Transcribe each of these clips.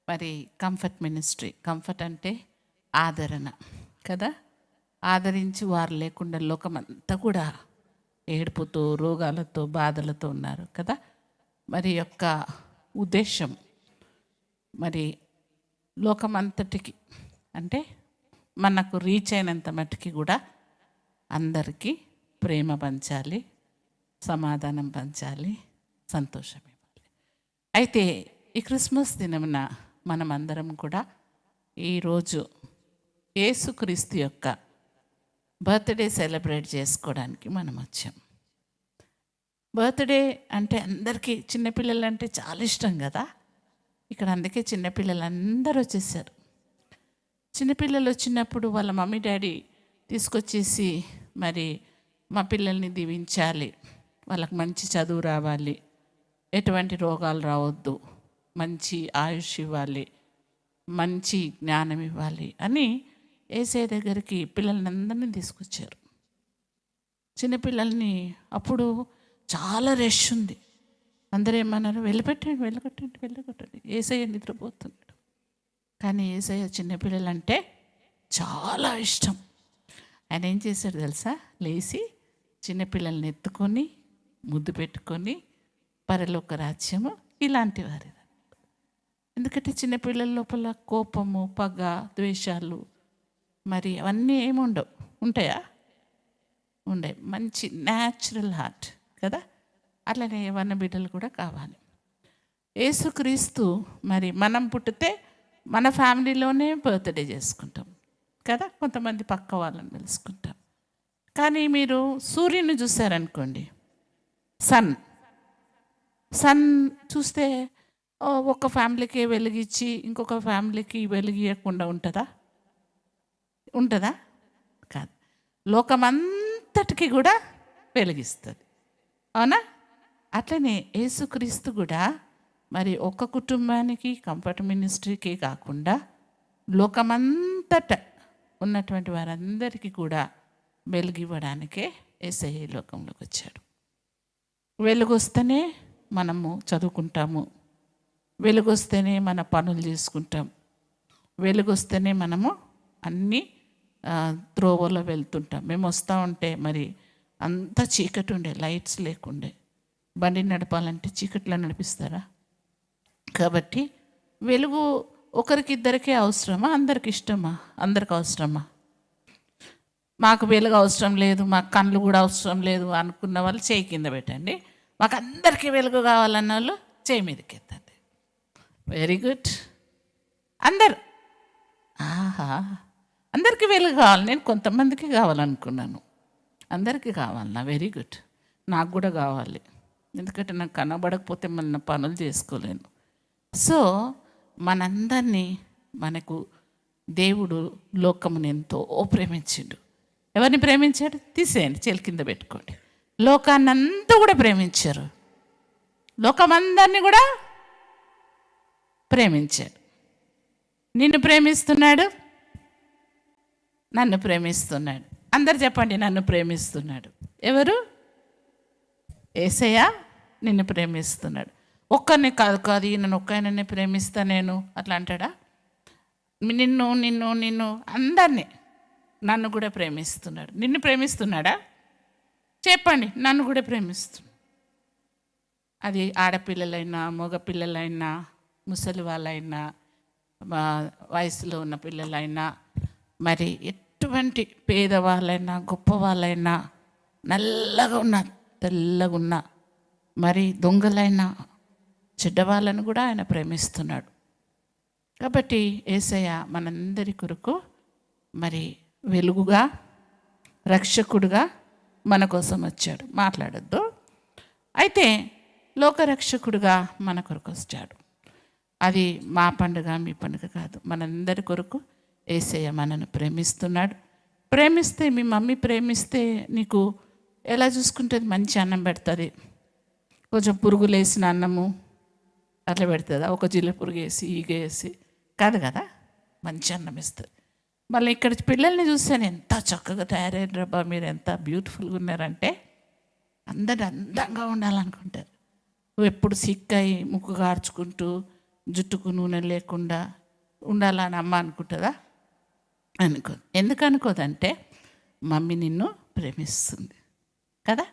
మరి comfort ministry. Comfort అంటే ఆదరణ కదా. ఆదరించి వారు లేకుండా లోకమంతా కూడా ఏడుపుతో, రోగాలతో, బాధలతో ఉన్నారు కదా. మరి యొక్క ఉద్దేశం మరి లోకమంతటికి అంటే మనకు రీచ్ అయినంత మట్టుకి కూడా అందరికీ ప్రేమ పంచాలి, సమాధానం పంచాలి, సంతోషం ఇవ్వాలి. అయితే ఈ క్రిస్మస్ దినమున మనమందరం కూడా ఈరోజు యేసుక్రీస్తు యొక్క బర్త్డే సెలబ్రేట్ చేసుకోవడానికి మనం వచ్చాం. బర్త్డే అంటే అందరికీ, చిన్నపిల్లలు అంటే చాలా ఇష్టం కదా. ఇక్కడ అందుకే చిన్నపిల్లలందరూ వచ్చేసారు. చిన్నపిల్లలు వచ్చినప్పుడు వాళ్ళ మమ్మీ డాడీ తీసుకొచ్చేసి మరి మా పిల్లల్ని దీవించాలి, వాళ్ళకి మంచి చదువు రావాలి, ఎటువంటి రోగాలు రావద్దు, మంచి ఆయుష్ ఇవ్వాలి, మంచి జ్ఞానం ఇవ్వాలి అని యేసయ్య దగ్గరికి పిల్లల్ని అందరినీ తీసుకొచ్చారు. చిన్నపిల్లల్ని అప్పుడు చాలా రష్ ఉంది. అందరూ ఏమన్నారు, వెళ్ళగొట్టండి, యేసయ్య నిద్రపోతున్నాడు. కానీ యేసయ్య చిన్నపిల్లలంటే చాలా ఇష్టం. ఆయన ఏం చేశాడు తెలుసా? లేచి చిన్నపిల్లల్ని ఎత్తుకొని ముద్దు పెట్టుకొని పరలోక రాజ్యము ఇలాంటి వారి. ఎందుకంటే చిన్నపిల్లల లోపల కోపము, పగ, ద్వేషాలు మరి అవన్నీ ఏముండవు. ఉంటాయా? ఉండే మంచి న్యాచురల్ హార్ట్ కదా. అట్లనే వన్న బిడ్డలు కూడా కావాలి. యేసుక్రీస్తు మరి మనం పుట్టితే మన ఫ్యామిలీలోనే బర్త్డే చేసుకుంటాం కదా, కొంతమంది పక్క వాళ్ళని తెలుసుకుంటాం. కానీ మీరు సూర్యుని చూసారనుకోండి, సన్ చూస్తే ఒక ఫ్యామిలీకి వెలిగించి ఇంకొక ఫ్యామిలీకి వెలిగియకుండా ఉంటుందా? కాదు. లోకమంతటికి కూడా వెలిగిస్తుంది. అవునా? అట్లనే యేసుక్రీస్తు కూడా మరి ఒక కుటుంబానికి, కంఫర్ట్ మినిస్ట్రీకి కాకుండా లోకమంతట ఉన్నటువంటి వారందరికీ కూడా వెలుగివ్వడానికే యేసయ్య లోకంలోకి వచ్చాడు. వెలుగు వస్తేనే మనము చదువుకుంటాము, వెలుగు వస్తేనే మన పనులు చేసుకుంటాం, వెలుగు వస్తేనే మనము అన్నీ త్రోవలో వెళ్తుంటాం. మేము వస్తూ ఉంటే మరి అంత చీకటి ఉండే, లైట్స్ లేకుండే, బండి నడపాలంటే చీకట్లో నడిపిస్తారా? కాబట్టి వెలుగు ఒకరికిద్దరికే అవసరమా? అందరికి ఇష్టమా? అందరికి అవసరమా? మాకు వెలుగు అవసరం లేదు, మాకు కళ్ళు కూడా అవసరం లేదు అనుకున్న వాళ్ళు చేయి కింద పెట్టండి. మాకు అందరికీ వెలుగు కావాలన్న వాళ్ళు చేయి మీదకి ఎత్తండి. Very good. అందరు అందరికీ వెలుగు కావాలి. నేను కొంతమందికి కావాలనుకున్నాను, అందరికీ కావాలన్నా వెరీ గుడ్. నాకు కూడా కావాలి, ఎందుకంటే నాకు కనబడకపోతే మన పనులు చేసుకోలేను. సో మనందరినీ మనకు దేవుడు లోకముని ఎంతో ప్రేమించిండు. ఎవరిని ప్రేమించాడు? తీసేయండి, చెలి కింద పెట్టుకోండి. లోకాన్ని అంతా కూడా ప్రేమించారు, లోకమందరినీ కూడా ప్రేమించాడు. నిన్ను ప్రేమిస్తున్నాడు, నన్ను ప్రేమిస్తున్నాడు. అందరు చెప్పండి, నన్ను ప్రేమిస్తున్నాడు. ఎవరు? యేసయ్య నిన్ను ప్రేమిస్తున్నాడు. ఒక్కరిని కాదు ఈయనను ఒక్కయననే ప్రేమిస్తా నేను అట్లా అంటాడా? నిన్ను అందరినీ, నన్ను కూడా ప్రేమిస్తున్నాడు. నిన్ను ప్రేమిస్తున్నాడా? చెప్పండి. నన్ను కూడా ప్రేమిస్తున్నాడు. అది ఆడపిల్లలైనా, మగపిల్లలైనా, ముసలి వాళ్ళైనా, వయసులో ఉన్న పిల్లలైనా, మరి ఎటువంటి పేదవాళ్ళైనా, గొప్పవాళ్ళైనా, నల్లగా ఉన్న, తెల్లగా ఉన్న, మరి దొంగలైనా, చెడ్డవాళ్ళను కూడా ఆయన ప్రేమిస్తున్నాడు. కాబట్టి యేసయ్య మనందరి కొరకు మరి వెలుగుగా, రక్షకుడుగా మన కోసం వచ్చాడు. మాట్లాడద్దు. అయితే లోకరక్షకుడుగా మన కొరకు వచ్చాడు. అది మా పండుగ, మీ పండుగ కాదు, మనందరి కొరకు యేసయ్య మనను ప్రేమిస్తున్నాడు. ప్రేమిస్తే, మీ మమ్మీ ప్రేమిస్తే నీకు ఎలా చూసుకుంటుంది? మంచి అన్నం పెడుతుంది, కొంచెం పురుగులు వేసిన అన్నము అట్లా పెడుతుందా? ఒక జిల్ల పురుగు వేసి, ఈగ వేసి కాదు కదా, మంచి అన్నం ఇస్తుంది. మళ్ళీ ఇక్కడ పిల్లల్ని చూస్తాను, ఎంత చక్కగా తయారైన రబ్బా, మీరు ఎంత బ్యూటిఫుల్గా ఉన్నారంటే అందరు అందంగా ఉండాలనుకుంటారు. ఎప్పుడు సిక్కయి ముక్కు కార్చుకుంటూ జుట్టుకు నూనె లేకుండా ఉండాలని అమ్మ అనుకుంటుందా? అనుకోదు. ఎందుకు అనుకోదంటే మమ్మీ నిన్ను ప్రేమిస్తుంది కదా.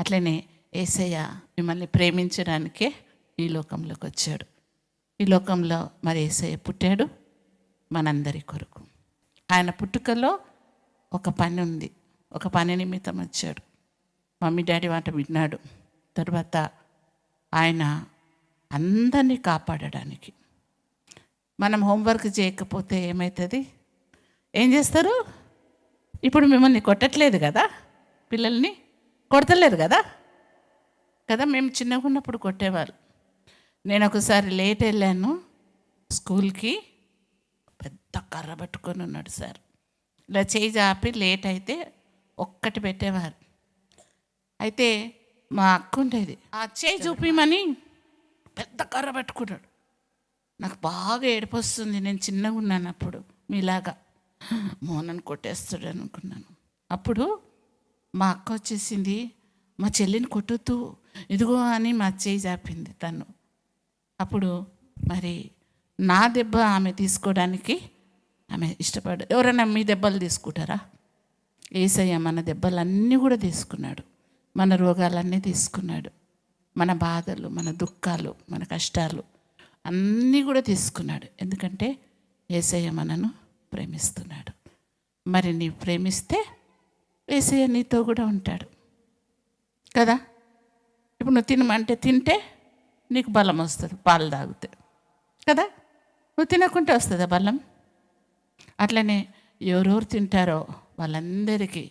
అట్లనే యేసయ్య మిమ్మల్ని ప్రేమించడానికే ఈ లోకంలోకి వచ్చాడు. ఈ లోకంలో మరి యేసయ్య పుట్టాడు మనందరి కొరకు. ఆయన పుట్టుకలో ఒక పని ఉంది, ఒక పని నిమిత్తం వచ్చాడు. మమ్మీ డాడీ మాట విన్నాడు. తర్వాత ఆయన అందరినీ కాపాడడానికి. మనం హోంవర్క్ చేయకపోతే ఏమవుతుంది? ఏం చేస్తారు? ఇప్పుడు మిమ్మల్ని కొట్టట్లేదు కదా, పిల్లల్ని కొడతలేరు కదా. మేము చిన్నగా ఉన్నప్పుడు కొట్టేవారు. నేను ఒకసారి లేట్ వెళ్ళాను స్కూల్కి, పెద్ద కర్ర పట్టుకొని ఉన్నాడు సార్. ఇలా చేయి చాపి లేట్ అయితే ఒక్కటి పెట్టేవారు. అయితే మా అక్క ఉండేది, ఆ చేయి చూపిమని పెద్ద కర్ర పట్టుకున్నాడు. నాకు బాగా ఏడుపు వస్తుంది. నేను చిన్నగా ఉన్నాను అప్పుడు, మీలాగా మోనని కొట్టేస్తాడు అనుకున్నాను. అప్పుడు మా అక్క వచ్చేసింది, మా చెల్లిని కొట్టొద్దు ఇదిగో అని మా చేయి చాపింది తను. అప్పుడు మరి నా దెబ్బ ఆమె తీసుకోవడానికి ఆమె ఇష్టపడు. ఎవరైనా మీ దెబ్బలు తీసుకుంటారా? యేసయ్య మన దెబ్బలన్నీ కూడా తీసుకున్నాడు, మన రోగాలన్నీ తీసుకున్నాడు, మన బాధలు, మన దుఃఖాలు, మన కష్టాలు అన్నీ కూడా తీసుకున్నాడు. ఎందుకంటే యేసయ్య మనను ప్రేమిస్తున్నాడు. మరి నీవు ప్రేమిస్తే యేసయ్య నీతో కూడా ఉంటాడు కదా. ఇప్పుడు నువ్వు తినమంటే తింటే నీకు బలం వస్తుంది, పాలు తాగితే కదా. నువ్వు తినకుంటే వస్తుందా బలం? అట్లనే ఎవరెవరు తింటారో వాళ్ళందరికీ